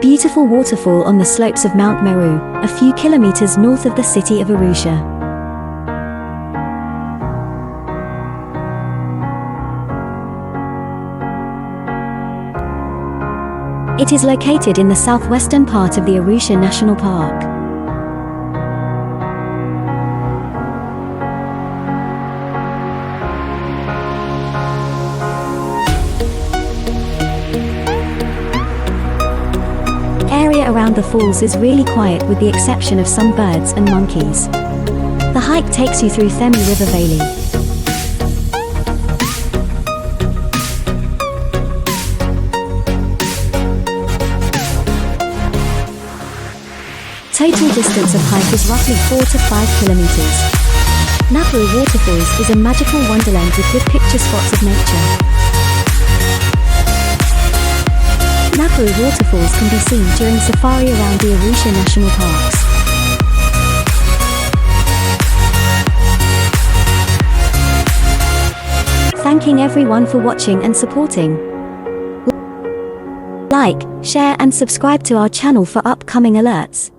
beautiful waterfall on the slopes of Mount Meru, a few kilometers north of the city of Arusha. It is located in the southwestern part of the Arusha National Park. Area around the falls is really quiet with the exception of some birds and monkeys. The hike takes you through Themi River Valley. Total distance of hike is roughly 4 to 5 kilometers. Napuru Waterfalls is a magical wonderland with good picture spots of nature. Napuru waterfalls can be seen during safari around the Arusha National Parks. Thanking everyone for watching and supporting. Like, share and subscribe to our channel for upcoming alerts.